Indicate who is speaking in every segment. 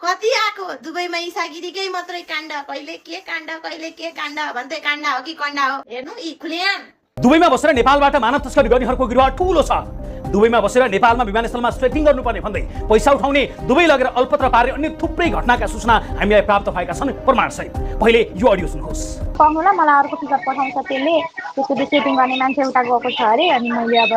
Speaker 1: कति आएको दुबईमा इसागिरीकै मात्रै काण्ड, कहिले के काण्ड भन्दै काण्ड हो कि कण्ड हो। हेर्नु यी खुलेआम
Speaker 2: दुबईमा बसेर नेपालबाट मानव तस्करी गर्नेहरूको गिरोह ठूलो छ। दुबईमा बसेर नेपालमा विमानस्थलमा स्ट्रेटिङ गर्नुपर्ने भन्दै पैसा उठाउने, दुबई लगेर अल्पत्र पार्ने अन्य थुप्रै घटनाका सूचना हामीलाई प्राप्त भएका छन् प्रमाणसहित। पहिले यो अडियो सुन्नुहोस्।
Speaker 3: पाउनुला मलाई अर्को टिकट पठाउँछ त्यसले, त्यसको सेटिङ गर्ने मान्छे उता गएको छ अरे। अनि मैले अब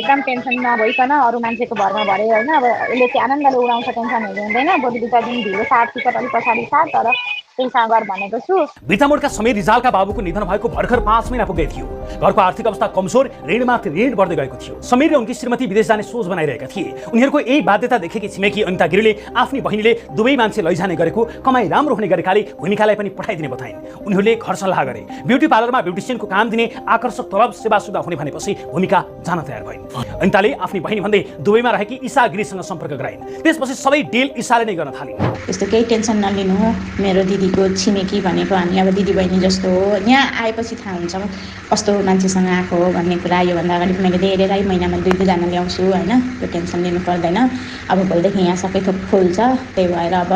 Speaker 3: एकदम टेन्सन नभइकन अरू मान्छेको भरमा भरे होइन। अब यसले चाहिँ आनन्दले उडाउँछ, टेन्सनहरू हुँदैन। भोलि 2 दिन ढिलो साट टिकट अलिक पछाडि साट, तर त्यहीसँग गर भनेको छु।
Speaker 2: बिर्तामोडका समीर रिजालका बाबुको निधन भएको भर्खर 5 महिना पुगेको थियो। घरको आर्थिक अवस्था कमजोर, ऋणमाथि ऋण बढ्दै गएको थियो। समीर र उनकी श्रीमती विदेश जाने सोच बनाइरहेका थिए। उनीहरूको यही बाध्यता देखेकी छिमेकी अनिता गिरीले आफ्नी बहिनीले दुबई मान्छे लैजाने गरेको, कमाई राम्रो हुने गरेकाले भूमिकालाई पनि पठाइदिने बताइन्। उनीहरूले घर सल्लाह गरे। ब्युटी पार्लरमा ब्युटिसियनको काम दिने, आकर्षक तलब सेवा सुविधा हुने भनेपछि भूमिका जान तयार भइन्। अनिताले आफ्नी बहिनी भन्दै दुबईमा रहेकी ईसा गिरीसँग सम्पर्क गराइन्। त्यसपछि सबै डिल ईसाले नै गर्न थालिन्।
Speaker 4: त्यस्तो केही टेन्सन नलिनु हो, मेरो दिदीको छिमेकी भनेको हामी अब दिदी बहिनी जस्तो हो। यहाँ आएपछि थाहा हुन्छ कस्तो मान्छेसँग आएको हो भन्ने कुरा। योभन्दा अगाडि मैले धेरै महिनामा 2-2 जना ल्याउँछु होइन, त्यो टेन्सन लिनु पर्दैन। अब भोलिदेखि यहाँ सबै थोक फुल छ। त्यही भएर अब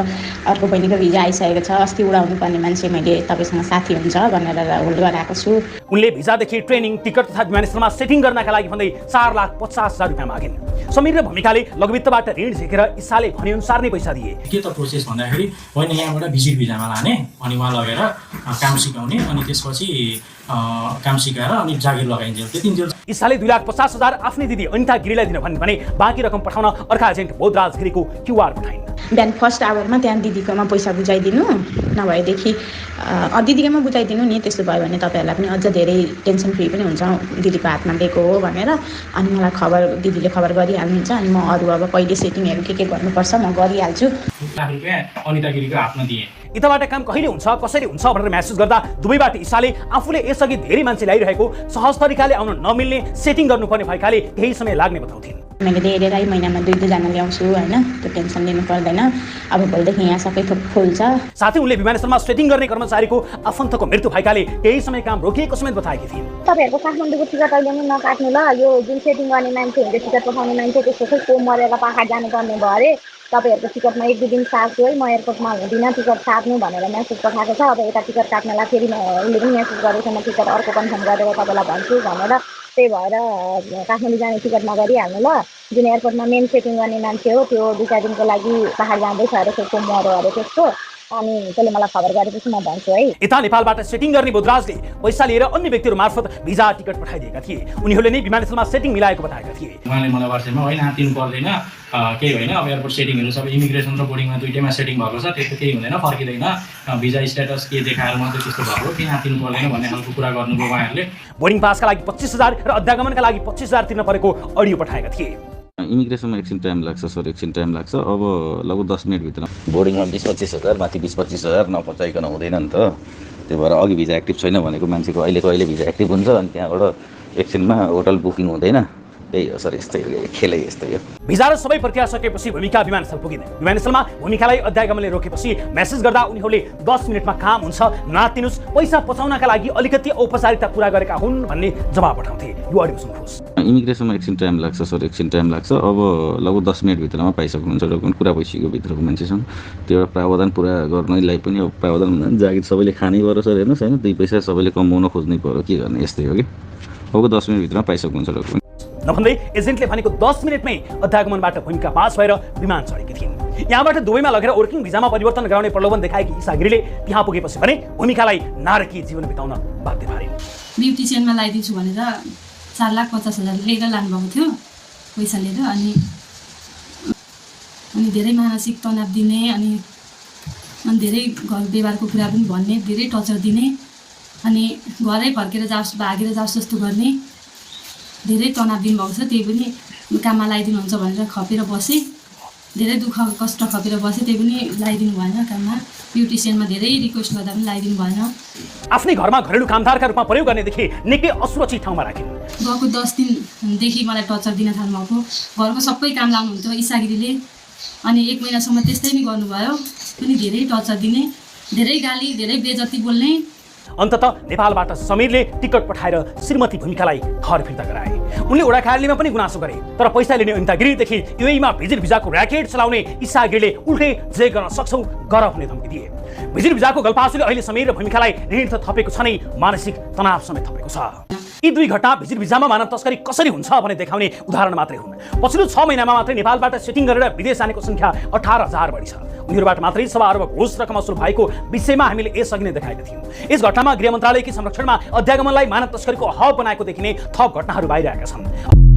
Speaker 4: अर्को बहिनीको भिजा आइसकेको छ। अस्ति उडाउनु पर्ने मान्छे मैले तपाईँसँग साथी हुन्छ भनेर होल्ड गराएको छु।
Speaker 2: उनले भिजादेखि ट्रेनिङ, टिकट तथा विमानस्थलमा सेटिङ गर्नका लागि भन्दै 4,50,000 रुपियाँ मागिन्। समीर र भूमिकाले लघुवित्तबाट ऋण झिकेर ईसाले भनेअनुसार नै पैसा दिए।
Speaker 5: के त प्रोसेस भन्दाखेरि होइन, यहाँबाट भिजिट भिजामा लाने, अनि उहाँ लगेर काम सिकाउने, अनि त्यसपछि काम सिकाएर अनि जागिर लगाइन्छ। त्यतिन्जेल
Speaker 2: ईसाले 2,50,000 आफ्नै दिदी अनिता गिरीलाई दिन भनिन् भने बाँकी रकम पठाउन अर्का एजेन्ट बोधराज गिरीको क्युआर पठाइन्।
Speaker 4: बिहान फर्स्ट आवरमा त्यहाँ दिदीकोमा पैसा बुझाइदिनु, नभएदेखि दिदीकोमा बुझाइदिनु नि। त्यस्तो भयो भने तपाईँहरूलाई पनि अझ धेरै टेन्सन फ्री पनि हुन्छ, दिदीको हातमा दिएको हो भनेर। अनि मलाई दिदीले खबर गरिहाल्नुहुन्छ। अनि म अरू अब कहिले सेटिङहरू के गर्नुपर्छ म गरिहाल्छु।
Speaker 5: 1 लाख रुपियाँ अनिता गिरीको हातमा दिएँ।
Speaker 2: यताबाट काम कहिले हुन्छ, कसरी हुन्छ भनेर म्यासेज गर्दा दुबईबाट ईसाले आफूले यसअघि धेरै मान्छे ल्याइरहेको, सहज तरिकाले आउन नमिल्ने, सेटिङ गर्नुपर्ने भएकाले केही समय लाग्ने बताउँथिन्।
Speaker 4: मैले धेरै महिनामा 2-2 जना ल्याउँछु होइन, त्यो टेन्सन लिनु पर्दैन। अब भोलिदेखि यहाँ सबै थोक फुल छ।
Speaker 2: साथै उनले विमानस्थलमा सेटिङ गर्ने कर्मचारीको आफन्तको मृत्यु भएकाले केही समय काम रोकिएको समेत बताएकी थिइन्।
Speaker 3: तपाईँहरूको काठमाडौँको टिकट अहिले पनि नकाट्नु ल। यो जुन सेटिङ गर्ने मान्छे हुन्छ, टिकट पठाउने मान्छे, त्यसको खोइ को मरेर पाखा जानुपर्ने भयो अरे। तपाईँहरूको टिकटमा 1-2 दिन साट्छु है, म एयरपोर्टमा हुँदिनँ, टिकट काट्नु भनेर म्यासेज पठाएको छ। अब यता टिकट काट्नलाई फेरि उसले पनि म्यासेज गरेको छ, म टिकट अर्को कन्फर्म गरेर तपाईँलाई भन्छु भनेर। त्यही भएर काठमाडौँ जाने टिकट नगरिहाल्नु ल। जुन एयरपोर्टमा मेन सेटिङ गर्ने मान्छे हो, त्यो 2-4 दिनको लागि पाहाड जाँदैछ अरे, त्यसको मर्यो अरे त्यसको। अनि त्यसले मलाई खबर गरेपछि म भन्छु है।
Speaker 2: यता नेपालबाट सेटिङ गर्ने बोधराजले पैसा लिएर अन्य व्यक्तिहरू मार्फत भिजा टिकट पठाइदिएका थिए। उनीहरूले नै विमानस्थलमा सेटिङ मिलाएको बताएका थिए।
Speaker 5: उहाँले मलाई वाट्सएपमा होइन आँतिनु पर्दैन, केही होइन, अब एयरपोर्ट सेटिङहरू सबै इमिग्रेसन र बोर्डिङमा दुइटैमा सेटिङ भएको छ, त्यस्तो केही हुँदैन, फर्किँदैन, भिजा स्ट्याटस के देखाएर मात्रै त्यस्तो भएको, केही आँतिनु पर्दैन भन्ने खालको कुरा गर्नुभयो उहाँहरूले।
Speaker 2: बोर्डिङ पासका लागि 25,000 र अध्यागमनका लागि 25,000 तिर्न परेको अडियो पठाएका थिए।
Speaker 6: इमिग्रेसनमा एकछिन टाइम लाग्छ सर, एकछिन टाइम लाग्छ। अब लगभग 10 मिनटभित्र बोर्डिङमा 20-25,000, माथि 20-25,000 नपचाइकन हुँदैन नि त। त्यही भएर अघि भिजा एक्टिभ छैन भनेको मान्छेको अहिले भिजा एक्टिभ हुन्छ, अनि त्यहाँबाट एकछिनमा होटल बुकिङ हुँदैन। त्यही हो सर, यस्तै खेलै यस्तै हो।
Speaker 2: भिजा र सबै प्रक्रिया सकेपछि भूमिका विमानस्थल पुगिन्। विमानस्थलमा भूमिकालाई अध्यागमनले रोकेपछि मेसेज गर्दा उनीहरूले 10 मिनटमा काम हुन्छ, नातिनुस्, पैसा पचाउनका लागि अलिकति औपचारिकता पुरा गरेका हुन् भन्ने जवाब पठाउँथे। यो अडियो सुन्नुहोस्।
Speaker 6: इमिग्रेसनमा एकछिन टाइम लाग्छ सर, एकछिन टाइम लाग्छ। अब लगभग 10 मिनटभित्रमा पाइसक्नुहुन्छ डकुमेन्ट, पुरा भइसक्यो भित्रको मान्छेसँग। त्यो प्रावधान पुरा गर्नैलाई पनि अब प्रावधान जागिर सबैले खानै पर्यो सर। हेर्नुहोस् होइन, 2 पैसा सबैले कमाउन खोज्नै पर्यो, के गर्ने, यस्तै हो कि। अब 10 मिनटभित्रमा पाइसक्नुहुन्छ डकुमेन्ट।
Speaker 2: नभन्दै एजेन्टले भनेको 10 मिनटमै अध्यागमनबाट भूमिका पास भएर विमान चढेकी थिइन्। यहाँबाट दुबईमा लगेर वर्किङ भिजामा परिवर्तन गराउने प्रलोभन देखाएकी ईसा गिरीले त्यहाँ पुगेपछि भने भूमिकालाई नारकीय जीवन बिताउन बाध्य पारिन्।
Speaker 7: ब्युटिसियनमा लगाइदिन्छु भनेर 4,50,000 लिएर लानुभएको थियो पैसा लिएर। अनि धेरै मानसिक तनाव दिने, अनि धेरै घर व्यवहारको कुरा पनि भन्ने, धेरै टर्चर दिने, अनि घरै फर्केर जाओस् भागेर जाओस् जस्तो गर्ने, धेरै तनाव दिनुभएको छ। त्यही पनि काममा लगाइदिनुहुन्छ भनेर खपेर बसेँ, धेरै दुःख कष्ट खपेर बसेँ, त्यही पनि लगाइदिनु भएन काममा। ब्युटिसियनमा धेरै रिक्वेस्ट गर्दा पनि लगाइदिनु भएन।
Speaker 2: आफ्नै घरमा घरेलु कामदारका रूपमा प्रयोग गर्नेदेखि निकै असुरक्षित ठाउँमा राखिन्।
Speaker 7: गएको 10 दिनदेखि मलाई टर्चर दिन थाल्नुभएको। घरको सबै काम लाउनुहुन्थ्यो ईसागिरीले, अनि 1 महिनासम्म त्यस्तै नै गर्नुभयो। पनि धेरै टर्चर दिने, धेरै गाली, धेरै बेइज्जती बोल्ने।
Speaker 2: अन्ततः नेपालबाट समीरले टिकट पठाएर श्रीमती भूमिकालाई घर फिर्ता गराए। उनले ओडा कार्यालयमा पनि गुनासो गरे, तर पैसा लिने अनिता गिरीदेखि युएईमा भिजिट भिजाको र्याकेट चलाउने इसा गिरीले उल्टे जे गर्न सक्छौ गर भन्ने धम्की दिए। भिजिट भिजाको गल्पासुले अहिले समीर र भूमिकालाई ऋण त थपेको छ नै, मानसिक तनाव समेत थपेको छ। यी दुई घटना भिजिट भिजामा मानव तस्करी कसरी हुन्छ भने देखाउने उदाहरण मात्रै हुन्। पछिल्लो 6 महिनामा मात्रै नेपालबाट सेटिङ गरेर विदेश जानेको संख्या 18,000 बढी छ। उनीहरूबाट मात्रै 1.25 अर्ब घुस रकम असुल भएको विषयमा हामीले यसअघि नै देखाएका थियौँ। यस घटनामा गृह मन्त्रालयकी संरक्षणमा अध्यागमनलाई मानव तस्करीको हब बनाएको देखिने थप घटनाहरू बाहिर आएका छन्।